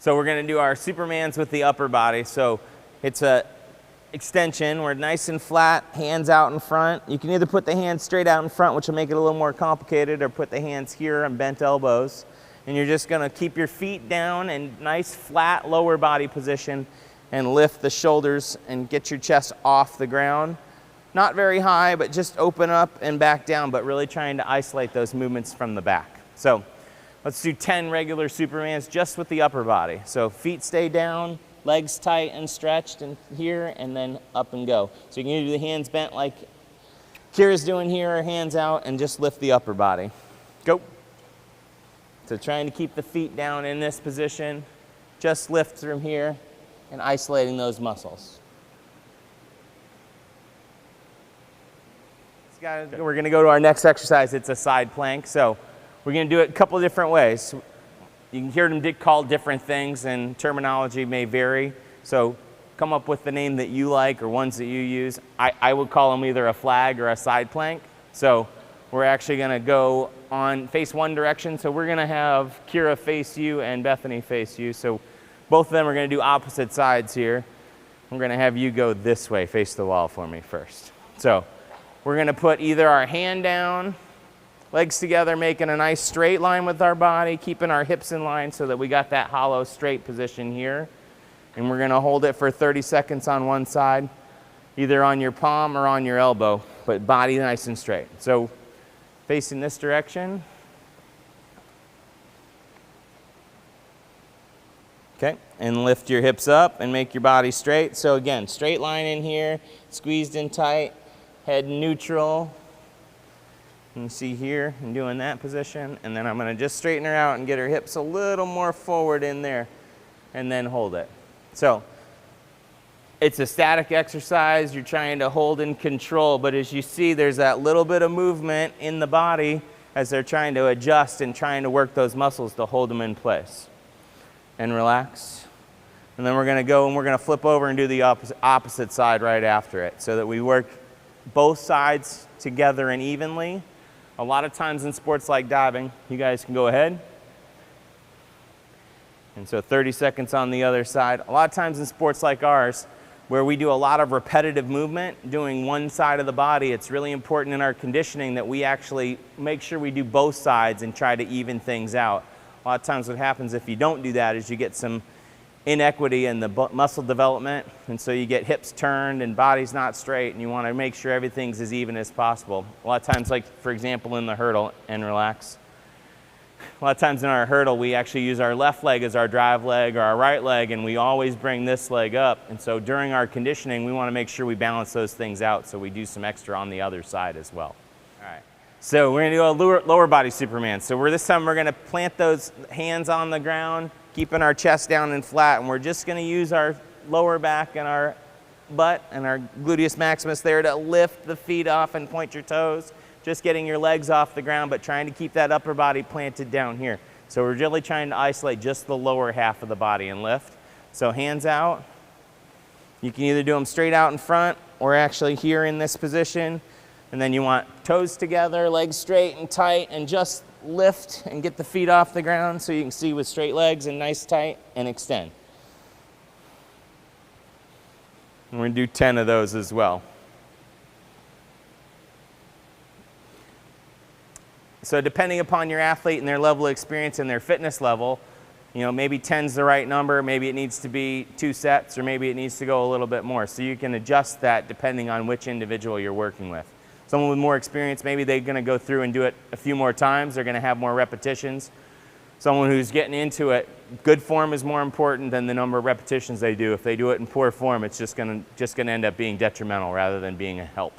So we're gonna do our Supermans with the upper body. So it's a extension. We're nice and flat, hands out in front. You can either put the hands straight out in front, which will make it a little more complicated, or put the hands here on bent elbows. And you're just gonna keep your feet down in nice flat lower body position and lift the shoulders and get your chest off the ground. Not very high, but just open up and back down, but really trying to isolate those movements from the back. So let's do 10 regular Supermans just with the upper body. So feet stay down, legs tight and stretched and here, and then up and go. So you can do the hands bent like Kira's doing here, hands out, and just lift the upper body. Go. So trying to keep the feet down in this position, just lift from here and isolating those muscles. We're gonna go to our next exercise. It's a side plank. So we're gonna do it a couple of different ways. You can hear them called different things and terminology may vary. So come up with the name that you like or ones that you use. I would call them either a flag or a side plank. So we're actually gonna go on face one direction. So we're gonna have Kira face you and Bethany face you. So both of them are gonna do opposite sides here. I'm gonna have you go this way, face the wall for me first. So we're gonna put either our hand down, legs together, making a nice straight line with our body, keeping our hips in line so that we got that hollow straight position here. And we're gonna hold it for 30 seconds on one side, either on your palm or on your elbow, but body nice and straight. So facing this direction. Okay, and lift your hips up and make your body straight. So again, straight line in here, squeezed in tight, head neutral. You can see here, I'm doing that position, and then I'm gonna just straighten her out and get her hips a little more forward in there, and then hold it. So it's a static exercise. You're trying to hold and control, but as you see, there's that little bit of movement in the body as they're trying to adjust and trying to work those muscles to hold them in place. And relax. And then we're gonna go and we're gonna flip over and do the opposite side right after it, so that we work both sides together and evenly. A lot of times in sports like diving, you guys can go ahead. And so 30 seconds on the other side. A lot of times in sports like ours, where we do a lot of repetitive movement, doing one side of the body, it's really important in our conditioning that we actually make sure we do both sides and try to even things out. A lot of times what happens if you don't do that is you get some inequity in the muscle development, and so you get hips turned and body's not straight, and you want to make sure everything's as even as possible. A lot of times, like for example in the hurdle, and relax. A lot of times in our hurdle we actually use our left leg as our drive leg or our right leg, and we always bring this leg up, and so during our conditioning we want to make sure we balance those things out, so we do some extra on the other side as well. All right, so we're going to do a lower body Superman. So this time we're going to plant those hands on the ground, keeping our chest down and flat, and we're just gonna use our lower back and our butt and our gluteus maximus there to lift the feet off and point your toes, just getting your legs off the ground, but trying to keep that upper body planted down here. So we're really trying to isolate just the lower half of the body and lift. So hands out. You can either do them straight out in front or actually here in this position. And then you want toes together, legs straight and tight, and just lift and get the feet off the ground so you can see with straight legs and nice tight, and extend. And we're going to do 10 of those as well. So depending upon your athlete and their level of experience and their fitness level, you know, maybe 10's the right number, maybe it needs to be 2 sets, or maybe it needs to go a little bit more. So you can adjust that depending on which individual you're working with. Someone with more experience, maybe they're going to go through and do it a few more times. They're going to have more repetitions. Someone who's getting into it, good form is more important than the number of repetitions they do. If they do it in poor form, it's just going to end up being detrimental rather than being a help.